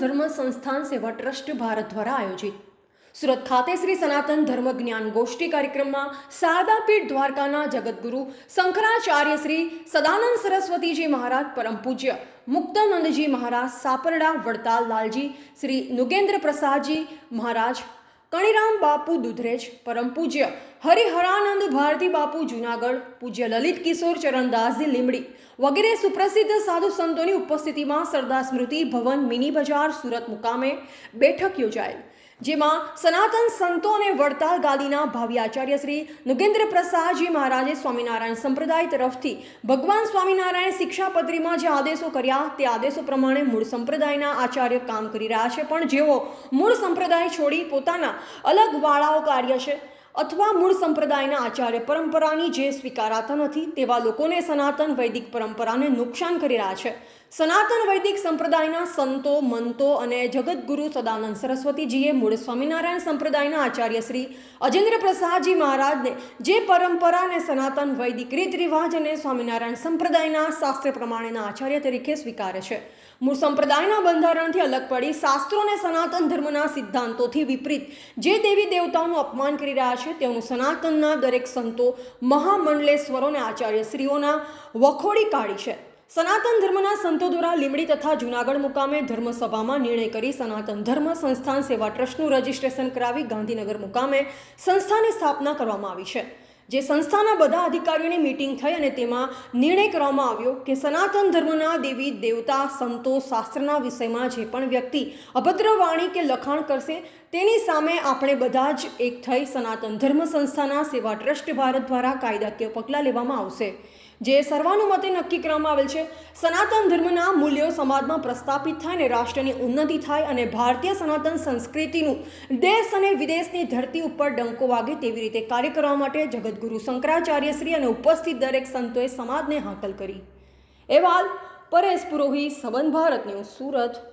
ધર્મ સંસ્થાન સેવા ટ્રસ્ટ ભારત દ્વારા આયોજિત સુરત ખાતે શ્રી સનાતન ધર્મ જ્ઞાન ગોષ્ઠી કાર્યક્રમમાં શારદાપીઠ દ્વારકાના જગતગુરુ શંકરાચાર્ય શ્રી સદાનંદ સરસ્વતીજી મહારાજ, પરમ પૂજ્ય મુક્તાનંદજી મહારાજ સાપરડા વડતાલ લાલજી, શ્રી નુગેન્દ્ર પ્રસાદજી મહારાજ કણીરામ બાપુ દુધરેજ, પરમ પૂજ્ય હરિહરાનંદ ભારતી બાપુ જૂનાગઢ, પૂજ્ય લલિત કિશોર ચરણદાસજી લીંબડી વગેરે સુપ્રસિદ્ધ સાધુ સંતોની ઉપસ્થિતિમાં સરદાર સ્મૃતિ ભવન મિની બજાર સુરત મુકામે બેઠક યોજાયેલ, જેમાં સનાતન સંતો અને વડતાલ ગાદીના ભાવિ આચાર્ય શ્રી નુગેન્દ્ર પ્રસાદજી મહારાજે સ્વામિનારાયણ સંપ્રદાય તરફથી ભગવાન સ્વામિનારાયણ શિક્ષાપત્રીમાં જે આદેશો કર્યા તે આદેશો પ્રમાણે મૂળ સંપ્રદાયના આચાર્ય કામ કરી રહ્યા છે, પણ જેઓ મૂળ સંપ્રદાય છોડી પોતાના અલગ વાળાઓ કાર્ય છે અથવા મૂળ સંપ્રદાયના આચાર્ય પરંપરાની જે સ્વીકારાતા નથી તેવા લોકોને સનાતન વૈદિક પરંપરાને નુકસાન કરી રહ્યા છે. સનાતન વૈદિક સંપ્રદાયના સંતો મંતો અને જગતગુરુ સદાનંદ સરસ્વતીજીએ મૂળ સ્વામિનારાયણ સંપ્રદાયના આચાર્ય શ્રી અજેન્દ્ર પ્રસાદજી મહારાજને જે પરંપરા અને સનાતન વૈદિક રીત રિવાજ અને સ્વામિનારાયણ સંપ્રદાયના શાસ્ત્ર પ્રમાણેના આચાર્ય તરીકે સ્વીકારે છે. મૂળ સંપ્રદાયના બંધારણથી અલગ પડી શાસ્ત્રો અને સનાતન ધર્મના સિદ્ધાંતોથી વિપરીત જે દેવી દેવતાઓનું અપમાન કરી રહ્યા છે તેઓનું સનાતનના દરેક સંતો મહામંડલેશ્વરો અને આચાર્યશ્રીઓના વખોડી કાઢી છે. સનાતન ધર્મના સંતો દ્વારા લીંબડી તથા જૂનાગઢ મુકામે ધર્મસભામાં નિર્ણય કરી સનાતન ધર્મ સંસ્થાન સેવા ટ્રસ્ટનું રજીસ્ટ્રેશન કરાવી ગાંધીનગર મુકામે સંસ્થાની સ્થાપના કરવામાં આવી છે. જે સંસ્થાના બધા અધિકારીઓની મીટિંગ થઈ અને તેમાં નિર્ણય કરવામાં આવ્યો કે સનાતન ધર્મના દેવી દેવતા સંતો શાસ્ત્રના વિષયમાં જે પણ વ્યક્તિ અભદ્ર વાણી કે લખાણ કરશે તેની સામે આપણે બધા જ એક થઈ સનાતન ધર્મ સંસ્થાના સેવા ટ્રસ્ટ ભારત દ્વારા કાયદાકીય પગલાં લેવામાં આવશે. જે સર્વાનુમતે નક્કી કરવામાં આવેલ છે. સનાતન ધર્મના મૂલ્યો સમાજમાં પ્રસ્થાપિત થાય અને રાષ્ટ્રની ઉન્નતિ થાય અને ભારતીય સનાતન સંસ્કૃતિનું દેશ અને વિદેશની ધરતી ઉપર ડંકો વાગે તેવી રીતે કાર્ય કરવા માટે જગતગુરુ શંકરાચાર્યશ્રી અને ઉપસ્થિત દરેક સંતોએ સમાજને હાકલ કરી. અહેવાલ પરેશ પુરોહિત, સંબંધ ભારત ન્યૂઝ, સુરત.